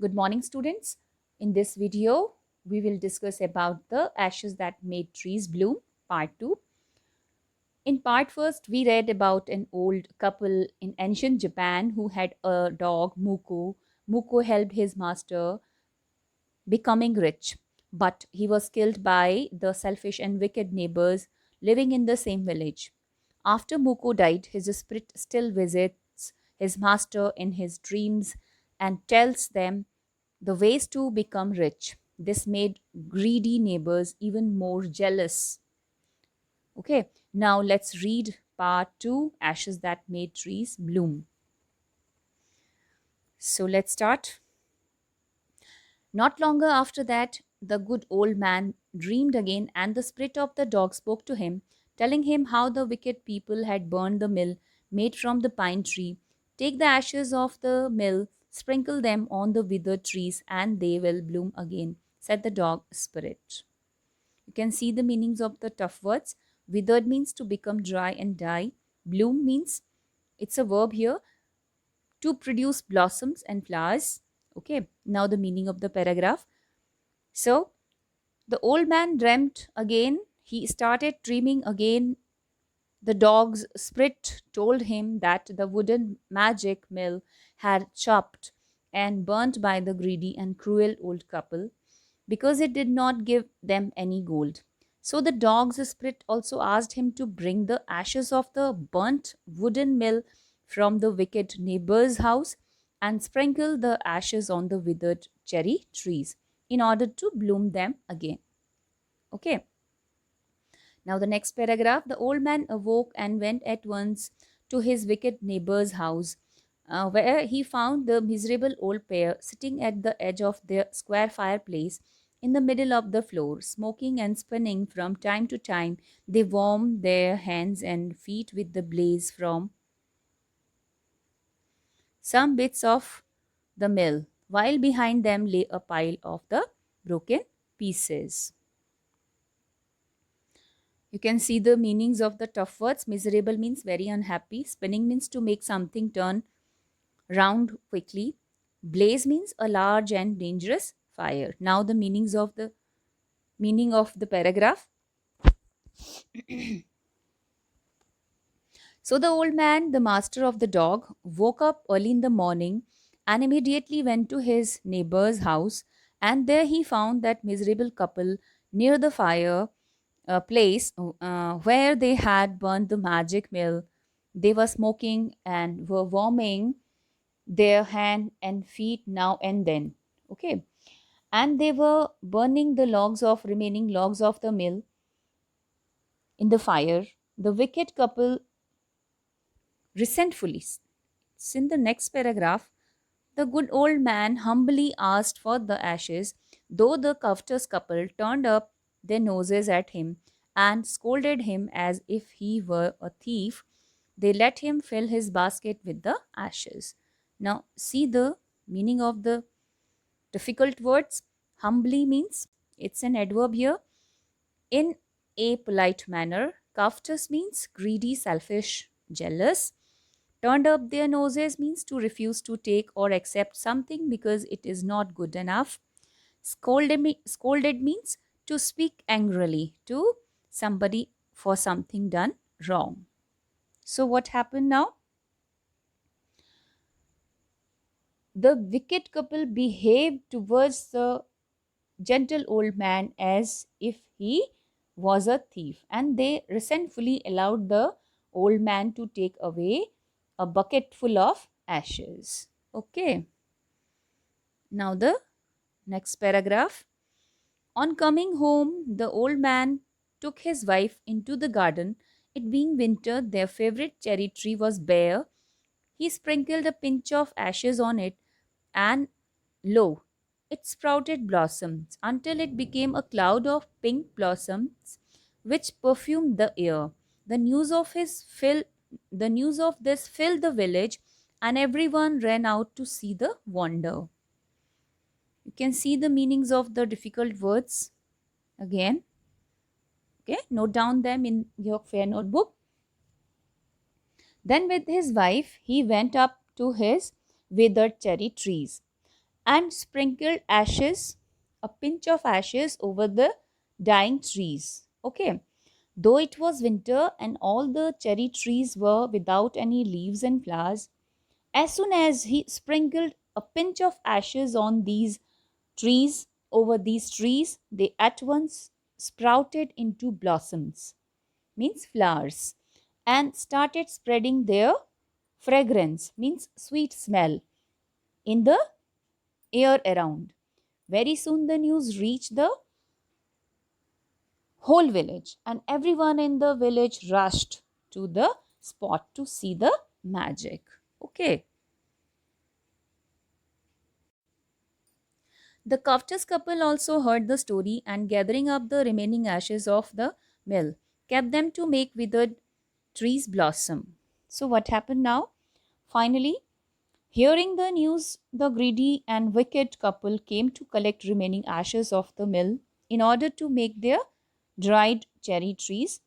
Good morning, students. In this video, we will discuss about the ashes that made trees bloom, part 2. In part first, we read about an old couple in ancient Japan who had a dog, Muko. Muko helped his master becoming rich, but he was killed by the selfish and wicked neighbors living in the same village. After Muko died, his spirit still visits his master in his dreams and tells them the ways to become rich. This made greedy neighbors even more jealous. Okay, now let's read part 2, Ashes That Made Trees Bloom. So let's start. Not longer after that, the good old man dreamed again, and the spirit of the dog spoke to him, telling him how the wicked people had burned the mill made from the pine tree. Take the ashes of the mill, sprinkle them on the withered trees, and they will bloom again, said the dog spirit. You can see the meanings of the tough words. Withered means to become dry and die. Bloom means, it's a verb here, to produce blossoms and flowers. Okay, now the meaning of the paragraph. So, the old man dreamt again. He started dreaming again. The dog's spirit told him that the wooden magic mill had chopped and burnt by the greedy and cruel old couple because it did not give them any gold. So the dog's spirit also asked him to bring the ashes of the burnt wooden mill from the wicked neighbor's house and sprinkle the ashes on the withered cherry trees in order to bloom them again. Okay. Now, the next paragraph, the old man awoke and went at once to his wicked neighbor's house, where he found the miserable old pair sitting at the edge of their square fireplace in the middle of the floor, smoking and spinning from time to time. They warmed their hands and feet with the blaze from some bits of the mill, while behind them lay a pile of the broken pieces. You can see the meanings of the tough words. Miserable means very unhappy. Spinning means to make something turn round quickly. Blaze means a large and dangerous fire. Now the meaning of the paragraph. So the old man, the master of the dog, woke up early in the morning and immediately went to his neighbor's house, and there he found that miserable couple near the fire place where they had burned the magic mill. They were smoking and were warming their hand and feet now and then. Okay. And they were burning the remaining logs of the mill in the fire. The wicked couple resentfully. It's in the next paragraph. The good old man humbly asked for the ashes, though the covetous couple turned up their noses at him and scolded him as if he were a thief. They let him fill his basket with the ashes. Now, see the meaning of the difficult words. Humbly means, it's an adverb here, in a polite manner. Covetous means greedy, selfish, jealous. Turned up their noses means to refuse to take or accept something because it is not good enough. Scolded means to speak angrily to somebody for something done wrong. So, what happened now? The wicked couple behaved towards the gentle old man as if he was a thief, and they resentfully allowed the old man to take away a bucket full of ashes. Okay, now the next paragraph. On coming home, the old man took his wife into the garden. It being winter, their favorite cherry tree was bare. He sprinkled a pinch of ashes on it, and lo, it sprouted blossoms until it became a cloud of pink blossoms which perfumed the air. The news of his fill the news of this filled the village, and everyone ran out to see the wonder. You can see the meanings of the difficult words again. Okay, note down them in your fair notebook. Then with his wife he went up to his withered cherry trees, and sprinkled ashes, a pinch of ashes over the dying trees. Okay. Though it was winter and all the cherry trees were without any leaves and flowers, as soon as he sprinkled a pinch of ashes on these trees, over these trees, they at once sprouted into blossoms, means flowers, and started spreading their fragrance, means sweet smell, in the air around. Very soon the news reached the whole village, and everyone in the village rushed to the spot to see the magic. Okay. The covetous couple also heard the story and gathering up the remaining ashes of the mill, kept them to make withered trees blossom. So, what happened now? Finally, hearing the news, the greedy and wicked couple came to collect remaining ashes of the mill in order to make their dried cherry trees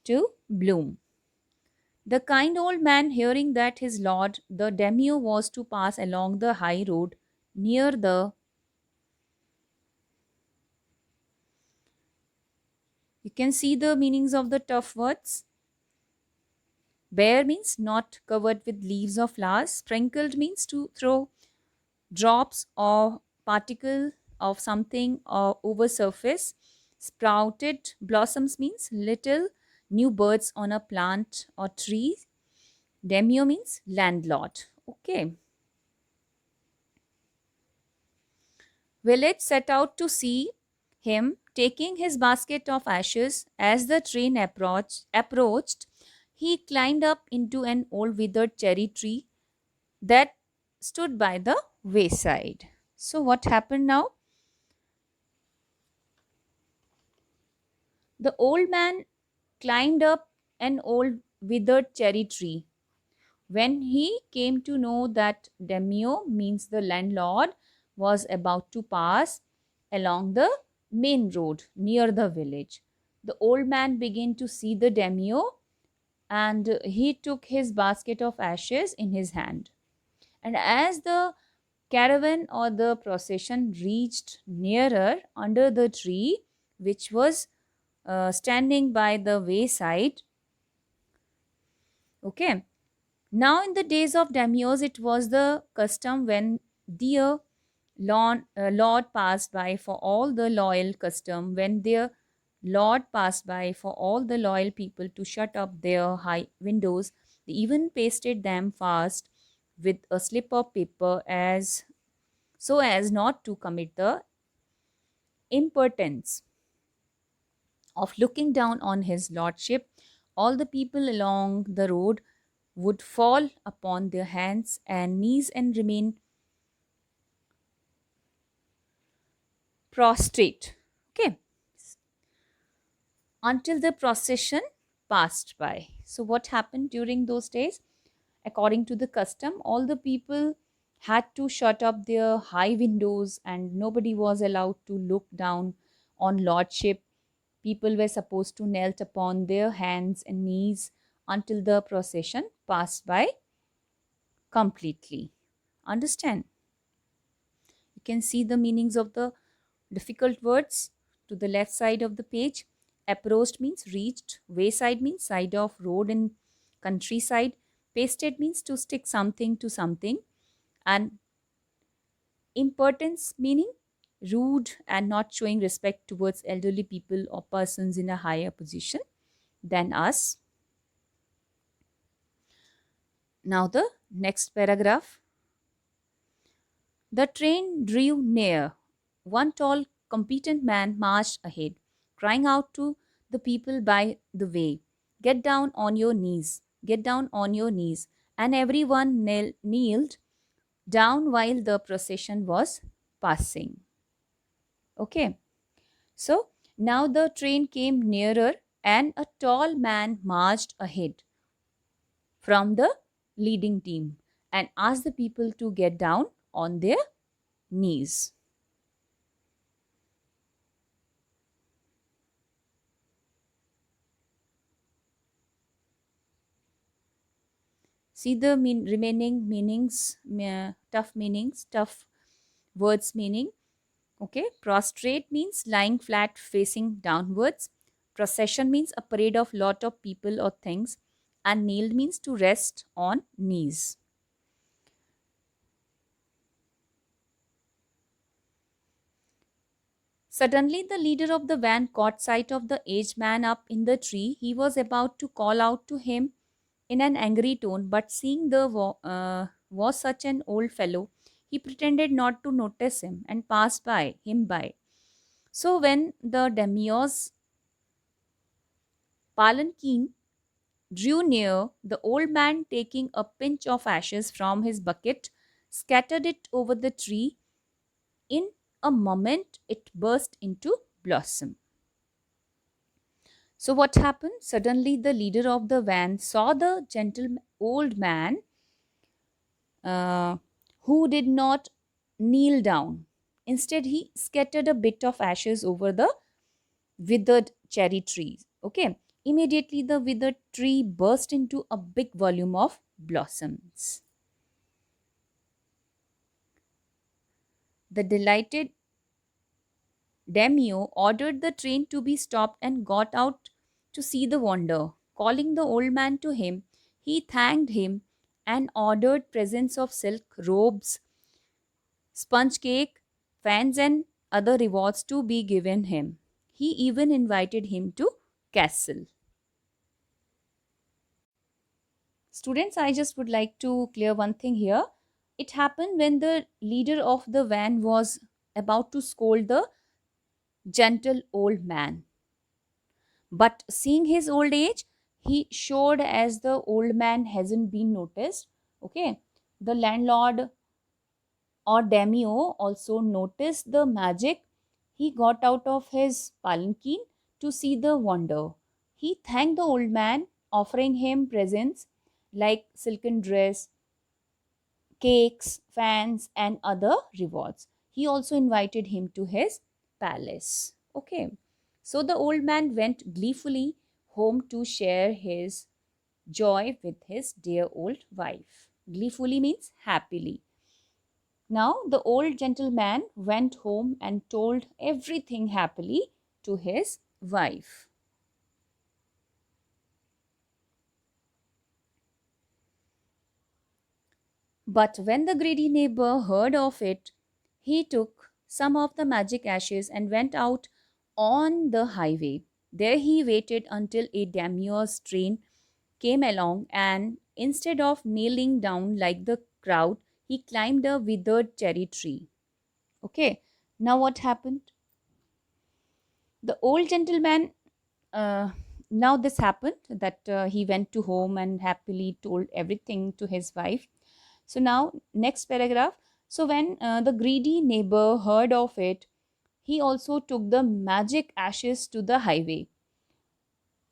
to bloom. The kind old man, hearing that his lord, the daimyo, was to pass along the high road near the, you can see the meanings of the tough words. Bare means not covered with leaves or flowers. Sprinkled means to throw drops or particle of something over surface. Sprouted blossoms means little new birds on a plant or tree. Daimyo means landlord. Okay. Village set out to see him taking his basket of ashes. As the train approached, he climbed up into an old withered cherry tree that stood by the wayside. So, what happened now? The old man climbed up an old withered cherry tree. When he came to know that Daimyo, means the landlord, was about to pass along the main road near the village, the old man began to see the Daimyo, and he took his basket of ashes in his hand. And as the caravan or the procession reached nearer under the tree, which was standing by the wayside, okay, now, in the days of daimyos, it was the custom when their lord passed by for all the loyal custom, when their lord passed by for all the loyal people to shut up their high windows, they even pasted them fast with a slip of paper as so as not to commit the impertinence of looking down on his lordship. All the people along the road would fall upon their hands and knees and remain prostrate, okay, until the procession passed by. So, what happened during those days? According to the custom, all the people had to shut up their high windows and nobody was allowed to look down on lordship. People were supposed to knelt upon their hands and knees until the procession passed by completely. Understand? You can see the meanings of the difficult words to the left side of the page. Approached means reached. Wayside means side of road in countryside. Pasted means to stick something to something. And importance meaning rude and not showing respect towards elderly people or persons in a higher position than us. Now the next paragraph. The train drew near. One tall, competent man marched ahead, crying out to the people by the way, "Get down on your knees, get down on your knees." And everyone kneeled down while the procession was passing. Okay, so now the train came nearer and a tall man marched ahead from the leading team and asked the people to get down on their knees. See the remaining meanings, tough words meaning. Okay, prostrate means lying flat facing downwards. Procession means a parade of lot of people or things. And kneeled means to rest on knees. Suddenly, the leader of the van caught sight of the aged man up in the tree. He was about to call out to him in an angry tone, but seeing the was such an old fellow, he pretended not to notice him and passed by him by. So when the daimyo's palanquin drew near, the old man, taking a pinch of ashes from his bucket, scattered it over the tree. In a moment, it burst into blossom. So, what happened? Suddenly, the leader of the van saw the gentle old man uh, who did not kneel down. Instead, he scattered a bit of ashes over the withered cherry trees. Okay. Immediately, the withered tree burst into a big volume of blossoms. The delighted Daimyo ordered the train to be stopped and got out to see the wonder. Calling the old man to him, he thanked him and ordered presents of silk robes, sponge cake, fans, and other rewards to be given him. He even invited him to castle. Students, I just would like to clear one thing here. It happened when the leader of the van was about to scold the gentle old man. But seeing his old age, he showed as the old man hasn't been noticed. Okay. The landlord or daimyo also noticed the magic. He got out of his palanquin to see the wonder. He thanked the old man, offering him presents like silken dress, cakes, fans, and other rewards. He also invited him to his palace. Okay. So the old man went gleefully home to share his joy with his dear old wife. Gleefully means happily. Now the old gentleman went home and told everything happily to his wife. But when the greedy neighbor heard of it, he took some of the magic ashes and went out on the highway. There he waited until a daimyo's train came along, and instead of kneeling down like the crowd, he climbed a withered cherry tree. Okay, now what happened? The old gentleman, uh, now this happened that he went to home and happily told everything to his wife. So now, next paragraph. So when the greedy neighbor heard of it, he also took the magic ashes to the highway.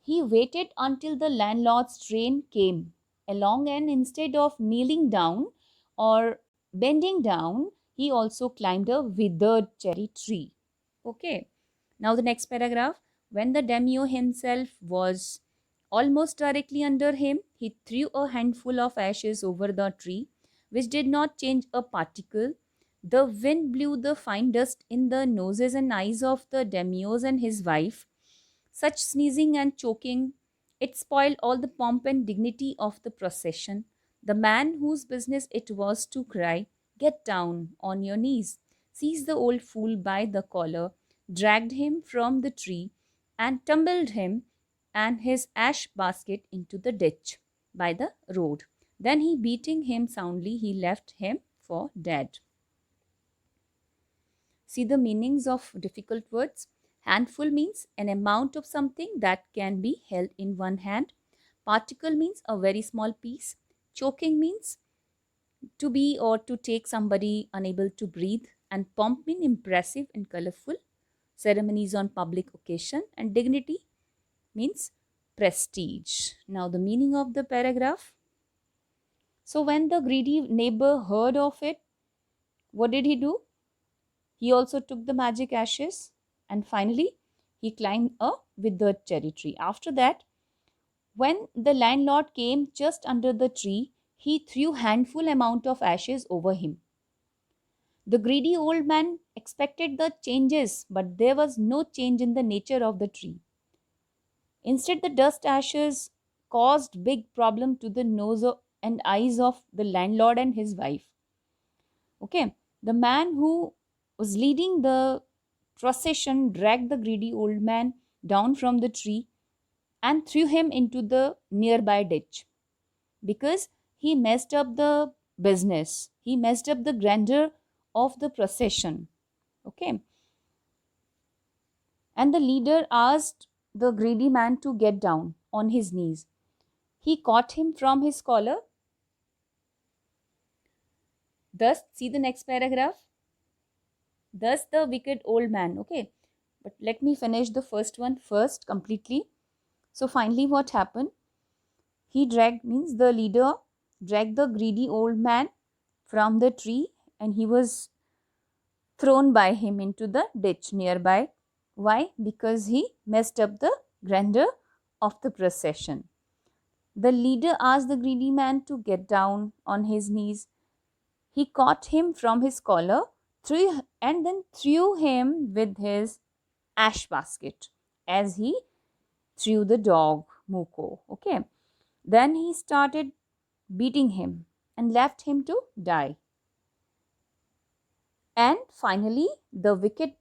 He waited until the landlord's train came along, and instead of kneeling down or bending down, he also climbed a withered cherry tree. Okay. Now the next paragraph. When the daimyo himself was almost directly under him, he threw a handful of ashes over the tree, which did not change a particle. The wind blew the fine dust in the noses and eyes of the daimyos and his wife. Such sneezing and choking, it spoiled all the pomp and dignity of the procession. The man whose business it was to cry, "Get down on your knees," seized the old fool by the collar, dragged him from the tree, and tumbled him and his ash basket into the ditch by the road. Then he, beating him soundly, he left him for dead. See the meanings of difficult words. Handful means an amount of something that can be held in one hand. Particle means a very small piece. Choking means to be or to take somebody unable to breathe. And pomp means impressive and colorful. Ceremonies on public occasion. And dignity means prestige. Now the meaning of the paragraph. So when the greedy neighbor heard of it, what did he do? He also took the magic ashes, and finally he climbed a withered cherry tree. After that, when the landlord came just under the tree, he threw handful amount of ashes over him. The greedy old man expected the changes, but there was no change in the nature of the tree. Instead, the dust ashes caused big problem to the and eyes of the landlord and his wife. Okay, the man who was leading the procession dragged the greedy old man down from the tree and threw him into the nearby ditch because he messed up the business. He messed up the grandeur of the procession. Okay, and the leader asked the greedy man to get down on his knees. He caught him from his collar. Thus, see the next paragraph. Thus, the wicked old man. Okay, but let me finish the first one first completely. So, finally, what happened? He dragged, means the leader dragged the greedy old man from the tree and he was thrown by him into the ditch nearby. Why? Because he messed up the grandeur of the procession. The leader asked the greedy man to get down on his knees. He caught him from his collar, and then threw him with his ash basket as he threw the dog Muko. Okay. Then he started beating him and left him to die. And finally, the wicked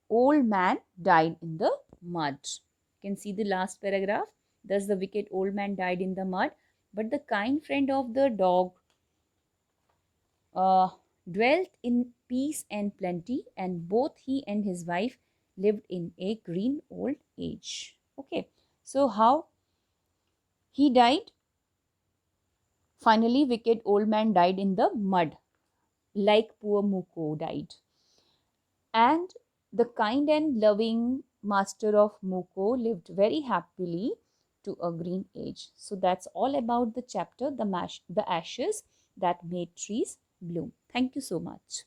old man died in the mud. You can see the last paragraph. Thus, the wicked old man died in the mud, but the kind friend of the dog uh, dwelt in peace and plenty, and both he and his wife lived in a green old age. Okay, so how he died? Finally, wicked old man died in the mud, like poor Muko died. And the kind and loving master of Muko lived very happily to a green age. So that's all about the chapter, the ashes that made trees bloom. Thank you so much.